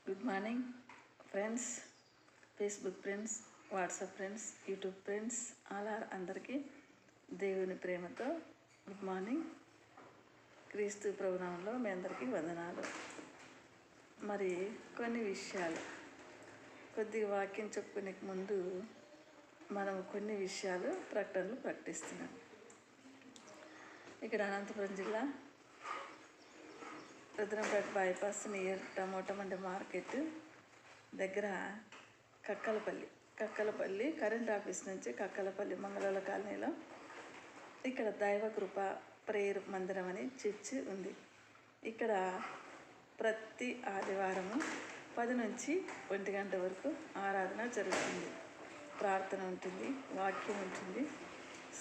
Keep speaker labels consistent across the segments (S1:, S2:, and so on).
S1: Good morning friends, Facebook friends, WhatsApp friends, YouTube friends, అందరికీ దేవుని ప్రేమతో గుడ్ మార్నింగ్. క్రీస్తు ప్రభునామంలో మీ అందరికీ వందనాలు. మరి కొన్ని విషయాలు కొద్దిగా వాక్యం చెప్పుకునే ముందు మనం కొన్ని విషయాలు ప్రకటనలు ప్రకటిస్తున్నాం. ఇక్కడ అనంతపురం జిల్లా రుద్రంపేట బైపాస్ నియర్ టమోటా మండి మార్కెట్ దగ్గర కక్కలపల్లి కరెంట్ ఆఫీస్ నుంచి కక్కలపల్లి మంగళూరు కాలనీలో ఇక్కడ దైవ కృప ప్రేయర్ మందిరం అని చర్చి ఉంది. ఇక్కడ ప్రతి ఆదివారము 10 నుంచి 1 గంట వరకు ఆరాధన జరుగుతుంది. ప్రార్థన ఉంటుంది, వాక్యం ఉంటుంది,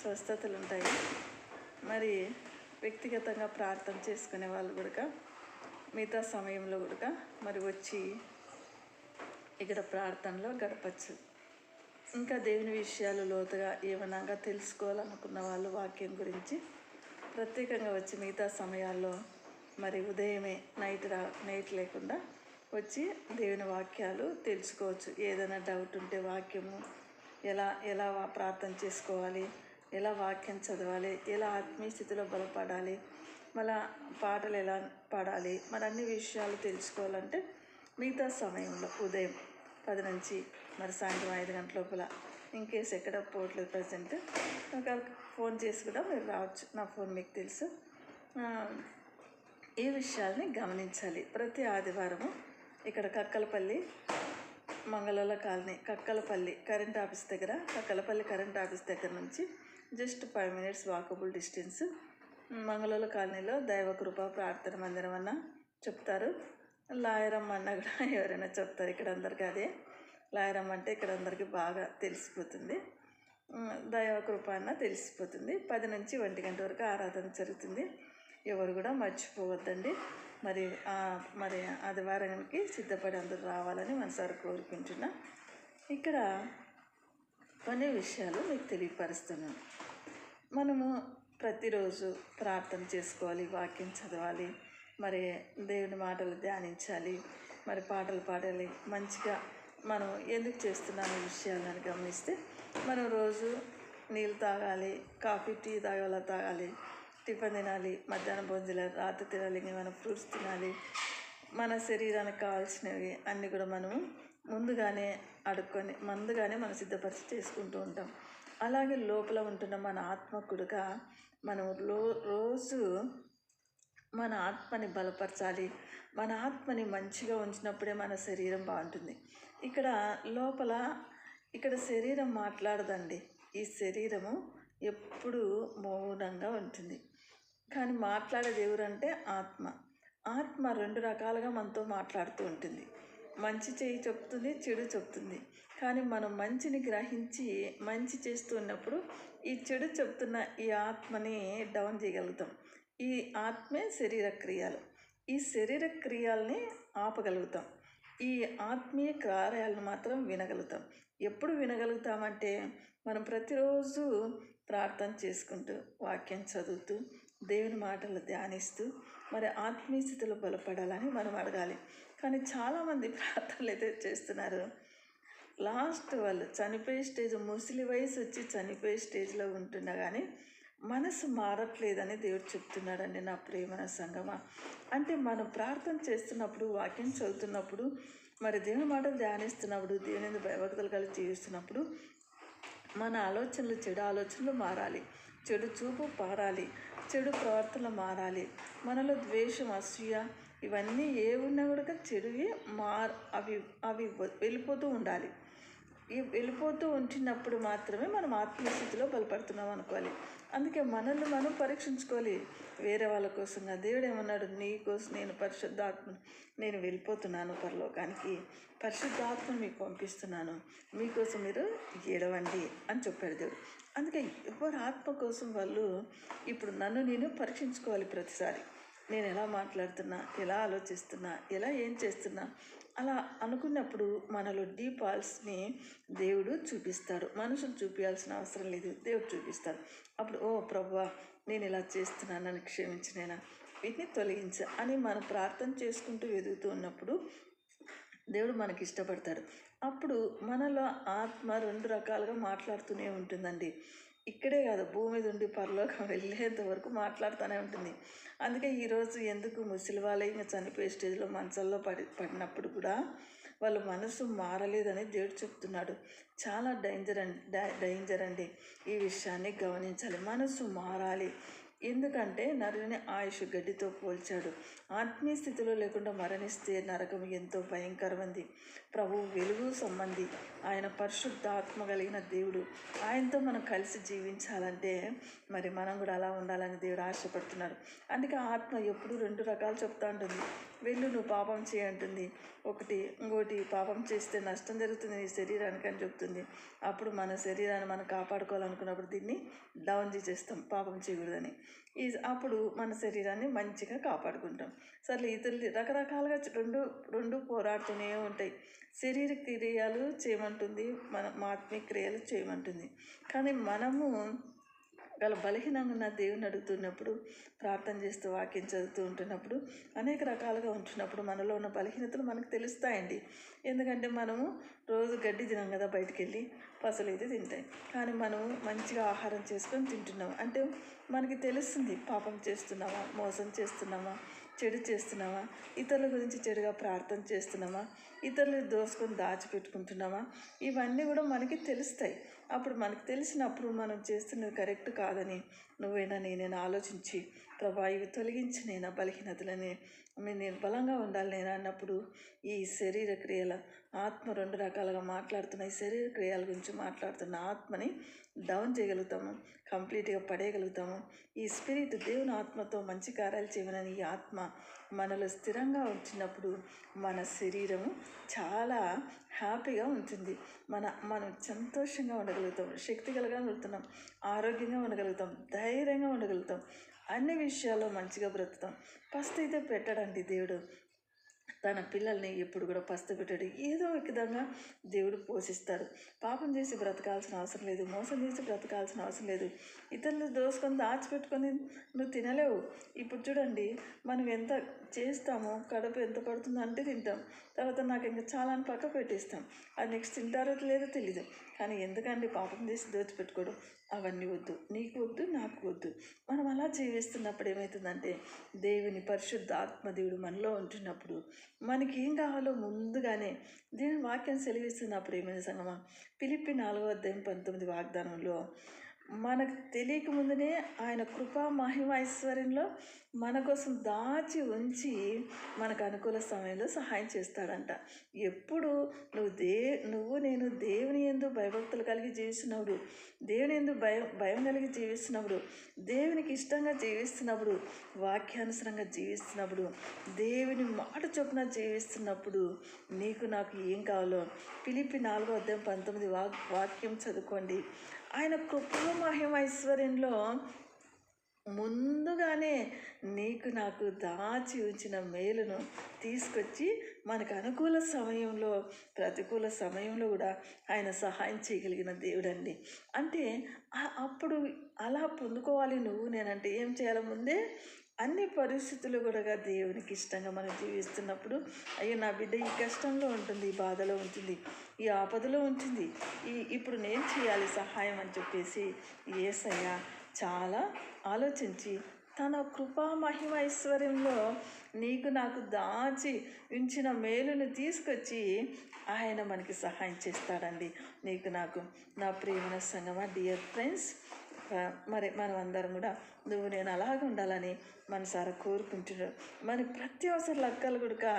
S1: స్వస్థతలు ఉంటాయి. మరి వ్యక్తిగతంగా ప్రార్థన చేసుకునే వాళ్ళు కూడా మిగతా సమయంలో కూడా మరి వచ్చి ఇక్కడ ప్రార్థనలో గడపచ్చు. ఇంకా దేవుని విషయాలు లోతుగా ఏమన్నా తెలుసుకోవాలనుకున్న వాళ్ళు వాక్యం గురించి ప్రత్యేకంగా వచ్చి మిగతా సమయాల్లో మరి ఉదయమే నైట్ లేకుండా వచ్చి దేవుని వాక్యాలు తెలుసుకోవచ్చు. ఏదైనా డౌట్ ఉంటే వాక్యము ఎలా ప్రార్థన చేసుకోవాలి, ఎలా వాక్యం చదవాలి, ఎలా ఆత్మీయ స్థితిలో బలపడాలి, మళ్ళా పాటలు ఎలా పాడాలి, మరి అన్ని విషయాలు తెలుసుకోవాలంటే మిగతా సమయంలో ఉదయం 10 నుంచి మరి సాయంత్రం 5 గంటల లోపల ఇన్కేస్ ఎక్కడ పోవట్లేదు ప్రజెంట్ ఒకవేళ ఫోన్ చేసి కూడా మీరు రావచ్చు. నా ఫోన్ మీకు తెలుసు. ఈ విషయాల్ని గమనించాలి. ప్రతి ఆదివారము ఇక్కడ Kakkalapalli Mangaluru colony Kakkalapalli current office దగ్గర నుంచి just 5 minutes walkable distance Mangaluru కాలనీలో దైవకృప ప్రార్థన మందిరం అన్న చెప్తారు. లాయరమ్మ అన్న కూడా ఎవరైనా చెప్తారు. ఇక్కడ అందరికీ అదే లాయరమ్మ అంటే ఇక్కడ అందరికీ బాగా తెలిసిపోతుంది. దైవకృప అన్న తెలిసిపోతుంది. 10 నుంచి 1 గంట వరకు ఆరాధన జరుగుతుంది. ఎవరు కూడా మర్చిపోవద్దండి. మరి ఆదివారానికి సిద్ధపడి అందరూ రావాలని మనసారి కోరుకుంటున్నా. ఇక్కడ కొన్ని విషయాలు మీకు తెలియపరుస్తున్నాను. మనము ప్రతిరోజు ప్రార్థన చేసుకోవాలి, వాక్యం చదవాలి, మరి దేవుని మాటలు ధ్యానించాలి, మరి పాటలు పాడాలి. మంచిగా మనం ఎందుకు చేస్తున్నాం ఈ విషయాలను గమనిస్తే మనం రోజు నీళ్ళు తాగాలి, కాఫీ టీ తాగాలి, టిఫిన్ తినాలి, మధ్యాహ్నం భోజనం తినాలి, రాత్రి తినాలి, మనం ఫ్రూట్స్ తినాలి. మన శరీరానికి కావాల్సినవి అన్నీ కూడా మనము ముందుగానే మనం సిద్ధపరిచి చేసుకుంటూ ఉంటాం. అలాగే లోపల ఉంటున్న మన ఆత్మకుడుగా మనం రోజు మన ఆత్మని బలపరచాలి. మన ఆత్మని మంచిగా ఉంచినప్పుడే మన శరీరం బాగుంటుంది. ఇక్కడ శరీరం మాట్లాడదండి. ఈ శరీరము ఎప్పుడు మౌనంగా ఉంటుంది. కానీ మాట్లాడేది ఎవరంటే ఆత్మ 2 రకాలుగా మనతో మాట్లాడుతూ ఉంటుంది. మంచి చెప్తుంది, చెడు చెప్తుంది. కానీ మనం మంచిని గ్రహించి మంచి చేస్తూ ఉన్నప్పుడు ఈ చెడు చెప్తున్న ఈ ఆత్మని డౌన్ చేయగలుగుతాం. ఈ ఆత్మే శరీర క్రియలు. ఈ శరీర క్రియల్ని ఆపగలుగుతాం. ఈ ఆత్మీయ కార్యాలను మాత్రం వినగలుగుతాం. ఎప్పుడు వినగలుగుతామంటే మనం ప్రతిరోజు ప్రార్థన చేసుకుంటూ, వాక్యం చదువుతూ, దేవుని మాటలు ధ్యానిస్తూ మరి ఆత్మీయ స్థితిలో బలపడాలని మనం అడగాలి. కానీ చాలామంది ప్రార్థనలు అయితే చేస్తున్నారు. లాస్ట్ వాళ్ళు చనిపోయే స్టేజ్, ముసలి వయసు వచ్చి చనిపోయే స్టేజ్లో ఉంటున్నా కానీ మనసు మారట్లేదని దేవుడు చెప్తున్నాడండి. నా ప్రియమైన సంగమా, అంటే మనం ప్రార్థన చేస్తున్నప్పుడు, వాక్యం చదువుతున్నప్పుడు, మరి దేవుని మాటలు ధ్యానిస్తున్నప్పుడు, దేవుని భయభక్తులు కలిసి జీవిస్తున్నప్పుడు మన చెడు ఆలోచనలు మారాలి, చెడు చూపు పారాలి, చెడు ప్రవర్తనలు మారాలి. మనలో ద్వేషం, అసూయ ఇవన్నీ ఏమున్నా కూడా చెడువి అవి వెళ్ళిపోతూ ఉండాలి. వెళ్ళిపోతూ ఉంటున్నప్పుడు మాత్రమే మనం ఆత్మస్థితిలో బలపడుతున్నాం అనుకోవాలి. అందుకే మనల్ని మనం పరీక్షించుకోవాలి. వేరే వాళ్ళ కోసంగా దేవుడు ఏమన్నాడు, నీ కోసం నేను వెళ్ళిపోతున్నాను పరలోకానికి, పరిశుద్ధాత్మను మీకు పంపిస్తున్నాను, మీకోసం మీరు ఏడవండి అని చెప్పాడు దేవుడు. అందుకే ఎవరు ఆత్మ కోసం వాళ్ళు ఇప్పుడు నన్ను నేను పరీక్షించుకోవాలి. ప్రతిసారి నేను ఎలా మాట్లాడుతున్నా, ఎలా ఆలోచిస్తున్నా, ఏం చేస్తున్నా, అలా అనుకున్నప్పుడు మనలో డీపాల్స్ని దేవుడు చూపిస్తాడు. మనుషులు చూపించాల్సిన అవసరం లేదు, దేవుడు చూపిస్తాడు. అప్పుడు ఓ ప్రభువా, నేను ఇలా చేస్తున్నాను, నన్ను క్షమించినైనా వీటిని తొలగించ అని మనం ప్రార్థన చేసుకుంటూ ఎదుగుతూ ఉన్నప్పుడు దేవుడు మనకి ఇష్టపడతాడు. అప్పుడు మనలో ఆత్మ 2 రకాలుగా మాట్లాడుతూనే ఉంటుందండి. ఇక్కడే కాదు, భూమి మీద ఉండి పరలోకం వెళ్ళేంత వరకు మాట్లాడుతూనే ఉంటుంది. అందుకే ఈరోజు ఎందుకు ముసలి వాళ్ళే ఇంకా చనిపోయే స్టేజ్లో మంచాల్లో పడినప్పుడు కూడా వాళ్ళ మనసు మారలేదని దేవుడు చెప్తున్నాడు. చాలా డేంజర్ అండి. ఈ విషయాన్ని గమనించాలి. మనసు మారాలి. ఎందుకంటే నరుని ఆయుష్ గడ్డితో పోల్చాడు. ఆత్మీయ స్థితిలో లేకుండా మరణిస్తే నరకం ఎంతో భయంకరమైంది. ప్రభువు వెలుగు సంబంధి, ఆయన పరిశుద్ధాత్మ కలిగిన దేవుడు. ఆయనతో మనం కలిసి జీవించాలంటే మరి మనం కూడా అలా ఉండాలని దేవుడు ఆశపడుతున్నాడు. అందుకే ఆత్మ ఎప్పుడు 2 రకాలు చెప్తా ఉంటుంది. వెళ్ళు, నువ్వు పాపం చేయంటుంది ఇంకోటి పాపం చేస్తే నష్టం జరుగుతుంది నీ శరీరానికి అని చెప్తుంది. అప్పుడు మన శరీరాన్ని మనం కాపాడుకోవాలనుకున్నప్పుడు దీన్ని డౌన్ చేసేస్తాం, పాపం చేయకూడదని. అప్పుడు మన శరీరాన్ని మంచిగా కాపాడుకుంటాం. సర్లే, ఇతరులు రకరకాలుగా రెండు పోరాడుతూనే ఉంటాయి. శరీర క్రియలు చేయమంటుంది, మన ఆత్మీయ క్రియలు చేయమంటుంది. కానీ మనము బలహీనంగా ఉన్న దేవుని అడుగుతున్నప్పుడు, ప్రార్థన చేస్తూ వాక్యం చదువుతూ ఉంటున్నప్పుడు, అనేక రకాలుగా ఉంటున్నప్పుడు మనలో ఉన్న బలహీనతలు మనకు తెలుస్తాయండి. ఎందుకంటే మనము రోజు గడ్డి తినాం కదా, బయటికి వెళ్ళి పసలు అయితే తింటాయి. కానీ మనము మంచిగా ఆహారం చేసుకొని తింటున్నాం అంటే మనకి తెలుస్తుంది పాపం చేస్తున్నామా, మోసం చేస్తున్నామా, చెడు చేస్తున్నామా, ఇతరుల గురించి చెడుగా ప్రార్థన చేస్తున్నామా, ఇతరులు దోసుకొని దాచిపెట్టుకుంటున్నామా, ఇవన్నీ కూడా మనకి తెలుస్తాయి. అప్పుడు మనకు తెలిసినప్పుడు మనం చేస్తున్నది కరెక్ట్ కాదని నేనైనా ఆలోచించి, ప్రభా ఇవి తొలగించి నేను బలహీనతలని నేను బలంగా ఉండాలి నేను అన్నప్పుడు ఈ శరీర క్రియల ఆత్మ 2 రకాలుగా మాట్లాడుతున్న ఈ శరీర క్రియల గురించి మాట్లాడుతున్న ఆత్మని డౌన్ చేయగలుగుతాము, కంప్లీట్గా పడేయగలుగుతాము. ఈ స్పిరిట్ దేవుని ఆత్మతో మంచి కార్యాలు చేయమని ఈ ఆత్మ మనలో స్థిరంగా ఉంచినప్పుడు మన శరీరము చాలా హ్యాపీగా ఉంటుంది. మనం సంతోషంగా ఉండగలుగుతాం, శక్తి ఉండగలుగుతున్నాం, ఆరోగ్యంగా ఉండగలుగుతాం, ధైర్యంగా ఉండగలుగుతాం, అన్ని విషయాల్లో మంచిగా బ్రతుకుతాం. పస్తు అయితే పెట్టడండి దేవుడు. తన పిల్లల్ని ఎప్పుడు కూడా పస్తు పెట్టాడు. ఏదో ఒక విధంగా దేవుడు పోషిస్తాడు. పాపం చేసి బ్రతకాల్సిన అవసరం లేదు, మోసం చేసి బ్రతకాల్సిన అవసరం లేదు, ఇతరులు దోసుకొని దాచిపెట్టుకొని నువ్వు తినలేవు. ఇప్పుడు చూడండి, మనం ఎంత చేస్తామో, కడుపు ఎంత పడుతుందో అంటే తింటాం, తర్వాత నాకు ఇంకా చాలా అని పక్క పెట్టేస్తాం. అది నెక్స్ట్ తింటారో లేదో తెలీదు. కానీ ఎందుకండి పాపం చేసి దోచిపెట్టుకోవడం? అవన్నీ వద్దు, నీకు వద్దు, నాకు వద్దు. మనం అలా జీవిస్తున్నప్పుడు ఏమవుతుందంటే దేవుని పరిశుద్ధ ఆత్మదేవుడు మనలో ఉంటున్నప్పుడు మనకి ఏం కావాలో ముందుగానే దేవుని వాక్యం సెలవిస్తున్నప్పుడు ఏమైనా సంగమా, ఫిలిప్పీ 4:19 వాగ్దానంలో మనకు తెలియక ముందునే ఆయన కృపా మహిమ ఐశ్వర్యంలో మన కోసం దాచి ఉంచి మనకు అనుకూల సమయంలో సహాయం చేస్తాడంట. ఎప్పుడు నేను దేవుని యందు భయభక్తులు కలిగి జీవిస్తున్నప్పుడు, దేవుని యందు భయం కలిగి జీవిస్తున్నప్పుడు, దేవునికి ఇష్టంగా జీవిస్తున్నప్పుడు, వాక్యానుసరంగా జీవిస్తున్నప్పుడు, దేవుని మాట చొప్పున జీవిస్తున్నప్పుడు నీకు నాకు ఏం కావాలో ఫిలిప్పీ 4:19 వాక్యం చదువుకోండి. ఆయన కృపా మహిమ ఐశ్వర్యంలో ముందుగానే నీకు నాకు దాచి ఉంచిన మేలును తీసుకొచ్చి మనకు అనుకూల సమయంలో, ప్రతికూల సమయంలో కూడా ఆయన సహాయం చేయగలిగిన దేవుడండి. అంటే అప్పుడు అలా పొందుకోవాలి నేనంటే ఏం చేయాలి? ముందే అన్ని పరిస్థితులు కూడా దేవునికి ఇష్టంగా మనం జీవిస్తున్నప్పుడు, అయ్యో నా బిడ్డ ఈ కష్టంలో ఉంటుంది, ఈ బాధలో ఉంటుంది, ఈ ఆపదలో ఉంటుంది, ఇప్పుడు నేను చేయాలి సహాయం అని చెప్పేసి యేసయ్య చాలా ఆలోచించి తన కృపా మహిమ ఐశ్వర్యంలో నీకు నాకు దాచి ఉంచిన మేలును తీసుకొచ్చి ఆయన మనకి సహాయం చేస్తాడండి. నీకు నాకు నా ప్రియమైన సంగమా, డియర్ ఫ్రెండ్స్, మరి మనం అందరం కూడా నేను అలాగే ఉండాలని మనసారా కోరుకుంటున్నాను. మన ప్రతి అవసర లెక్కలు కూడా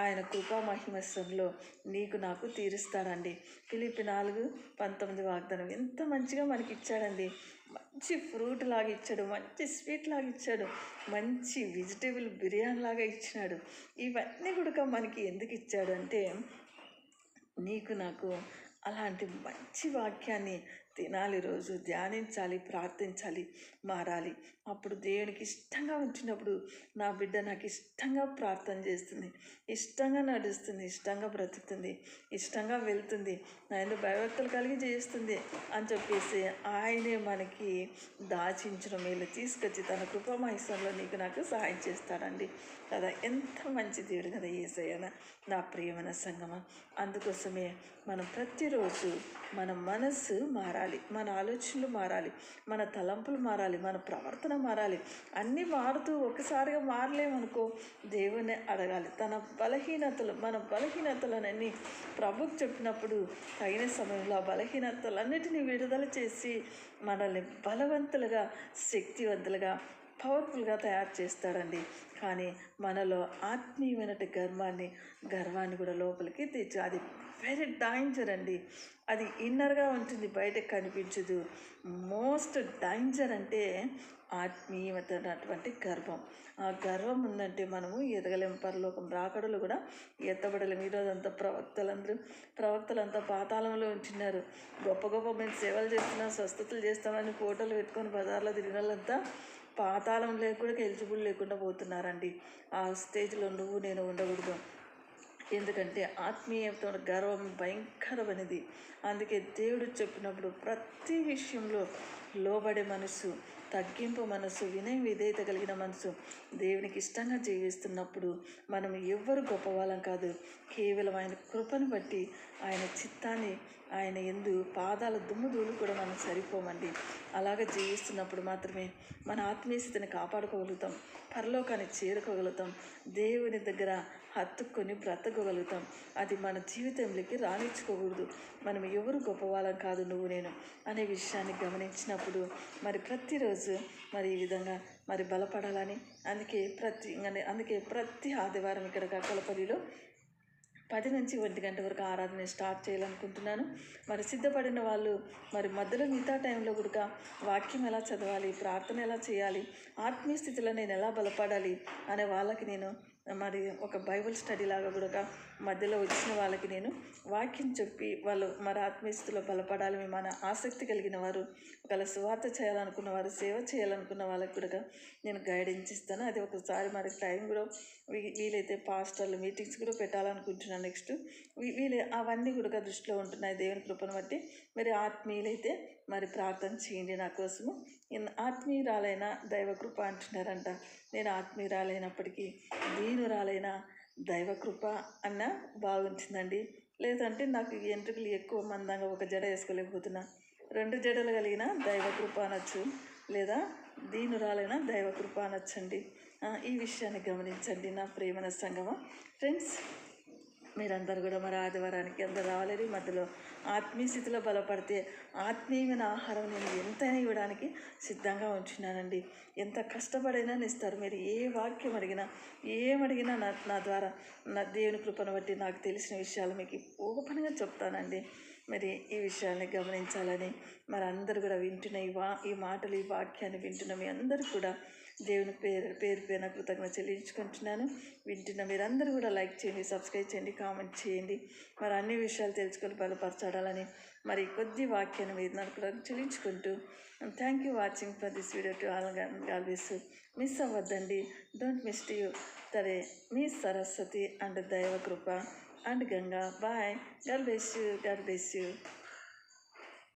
S1: ఆయన కృపా మహిమస్వంలో నీకు నాకు తీరుస్తాడండి. ఫిలిప్పీ 4:19 వాగ్దానం ఎంత మంచిగా మనకి ఇచ్చాడండి. మంచి ఫ్రూట్ లాగా ఇచ్చాడు, మంచి స్వీట్ లాగా ఇచ్చాడు, మంచి వెజిటేబుల్ బిర్యానీ లాగా ఇచ్చినాడు. ఇవన్నీ కూడా మనకి ఎందుకు ఇచ్చాడు అంటే నీకు నాకు అలాంటి మంచి వాక్యాన్ని తినాలి, రోజు ధ్యానించాలి, ప్రార్థించాలి, మారాలి. అప్పుడు దేవునికి ఇష్టంగా ఉంచినప్పుడు నా బిడ్డ నాకు ఇష్టంగా ప్రార్థన చేస్తుంది, ఇష్టంగా నడుస్తుంది, ఇష్టంగా బ్రతుకుతుంది, ఇష్టంగా వెళ్తుంది, నా ఎందుకు భయభక్తులు కలిగి చేస్తుంది అని చెప్పేసి ఆయనే మనకి దాచించిన మేలు తీసుకొచ్చి తన కృపమహిషంలో నీకు నాకు సహాయం చేస్తాడండి కదా. ఎంత మంచి దేవుడు కదా యేసయ్య, నా ప్రియమైన సంగమం. అందుకోసమే మనం ప్రతిరోజు మన మనస్సు మారాలి, మన ఆలోచనలు మారాలి, మన తలంపులు మారాలి, మన ప్రవర్తన మారాలి. అన్నీ మారుతూ ఒకసారిగా మారలేమనుకో, దేవుణ్ణి అడగాలి. మన బలహీనతలన్నీ ప్రభుకు చెప్పినప్పుడు తగిన సమయంలో ఆ బలహీనతలన్నిటినీ విడుదల చేసి మనల్ని బలవంతులుగా, శక్తివంతులుగా, పవర్ఫుల్గా తయారు చేస్తాడండి. కానీ మనలో ఆత్మీయమైన గర్వాన్ని కూడా లోపలికి తెచ్చు. అది వెరీ డేంజర్ అండి. అది ఇన్నర్గా ఉంటుంది, బయటకు కనిపించదు. మోస్ట్ డేంజర్ అంటే ఆత్మీయమైనటువంటి గర్వం. ఆ గర్వం ఉందంటే మనము ఎదగలేం, పరలోకం రాకడలు కూడా ఎత్తబడలేము. ఈరోజంతా ప్రవక్తలంతా పాతాళంలో ఉంటున్నారు. గొప్ప మేము సేవలు చేస్తున్నాం, స్వస్థతలు చేస్తామని ఫోటోలు పెట్టుకొని బజార్లో తిరిగిన వాళ్ళంతా పాతాళం కూడా ఎలిజిబుల్ లేకుండా పోతున్నారండి. ఆ స్టేజ్లో నువ్వు నేను ఉండకూడదు. ఎందుకంటే ఆత్మీయత గర్వం భయంకరమైనది. అందుకే దేవుడు చెప్పినప్పుడు ప్రతి విషయంలో లోబడే మనసు, తగ్గింపు మనసు, వినయ విధేయత కలిగిన మనసు దేవునికి ఇష్టంగా జీవిస్తున్నప్పుడు మనం ఎవ్వరు గొప్పవాళ్ళం కాదు. కేవలం ఆయన కృపను బట్టి, ఆయన చిత్తాన్ని, ఆయన యందు పాదాల దుమ్ముధూళి కూడా మనం సరిపోమండి. అలాగ జీవిస్తున్నప్పుడు మాత్రమే మన ఆత్మీయ స్థితిని కాపాడుకోగలుగుతాం, పరలోకాన్ని చేరుకోగలుగుతాం, దేవుని దగ్గర హత్తుకొని బ్రతకగలుగుతాం. అది మన జీవితంలోకి రానిచ్చుకోకూడదు. మనం ఎవరు గొప్పవాళ్ళం కాదు, నువ్వు నేను అనే విషయాన్ని గమనించినప్పుడు మరి ప్రతిరోజు మరి ఈ విధంగా మరి బలపడాలని అందుకే ప్రతి ఆదివారం ఇక్కడ కక్కలపల్లిలో 10 నుంచి 1 గంట వరకు ఆరాధన స్టార్ట్ చేయాలనుకుంటున్నాను. మరి సిద్ధపడిన వాళ్ళు మరి మధ్యలో మిగతా టైంలో కూడా వాక్యం ఎలా చదవాలి, ప్రార్థన ఎలా చేయాలి, ఆత్మీయ స్థితిలో నేను ఎలా బలపడాలి అనే వాళ్ళకి నేను మరి ఒక బైబిల్ స్టడీ లాగా కూడా మధ్యలో వచ్చిన వాళ్ళకి నేను వాక్యం చెప్పి వాళ్ళు మరి ఆత్మీయస్థితిలో బలపడాలి. మన ఆసక్తి కలిగిన వారు, ఒకవేళ సువార్త చేయాలనుకున్న వారు, సేవ చేయాలనుకున్న వాళ్ళకి కూడా నేను గైడెన్స్ ఇస్తాను. అది ఒకసారి మరి టైం కూడా వీలైతే పాస్టర్లు మీటింగ్స్ కూడా పెట్టాలనుకుంటున్నాను. నెక్స్ట్ అవన్నీ కూడా దృష్టిలో ఉంటున్నాయి దేవుని కృపను బట్టి. మరి ఆత్మీయులైతే మరి ప్రార్థన చేయండి నా కోసము. ఆత్మీయురాలైన దైవకృప అంటున్నారంట. నేను ఆత్మీయురాలైనప్పటికీ దీనురాలైన దైవకృప అన్న బాగుంటుందండి. లేదంటే నాకు ఎంట్రుకలు ఎక్కువ మందంగా ఒక జడ వేసుకోలేకపోతున్నా, 2 జడలు కలిగిన దైవకృప అనొచ్చు, లేదా దీనురాలైన దైవకృప అనొచ్చండి. ఈ విషయాన్ని గమనించండి నా ప్రియమైన సంగమం. ఫ్రెండ్స్, మీరందరూ కూడా మరి ఆదివారానికి అందరూ రావాలని, మధ్యలో ఆత్మీయ స్థితిలో బలపడితే ఆత్మీయమైన ఆహారం నేను ఎంతైనా ఇవ్వడానికి సిద్ధంగా ఉంచున్నానండి. ఎంత కష్టపడైనా ఇస్తారు. మీరు ఏ వాక్యం అడిగినా, ఏమడిగినా నా ద్వారా నా దేవుని కృపను బట్టి నాకు తెలిసిన విషయాలు మీకు ఓపెన్గా చెప్తానండి. మరి ఈ విషయాన్ని గమనించాలని మరి అందరూ కూడా వింటున్న ఈ మాటలు, ఈ వాక్యాన్ని వింటున్న మీ అందరూ కూడా దేవుని పేరు కృతజ్ఞత చెల్లించుకుంటున్నాను. వింటున్న మీరందరూ కూడా లైక్ చేయండి, సబ్స్క్రైబ్ చేయండి, కామెంట్ చేయండి. మరి అన్ని విషయాలు తెలుసుకొని బలపరచాడాలని మరి కొద్ది వాక్యాన్ని మీరు నాకు కూడా చెల్లించుకుంటూ thank you watching for this video to always. Miss అవ్వద్దండి. Don't miss you. సరే, మీ సరస్వతి అండ్ దైవ కృప and Ganga. Bye. God bless you.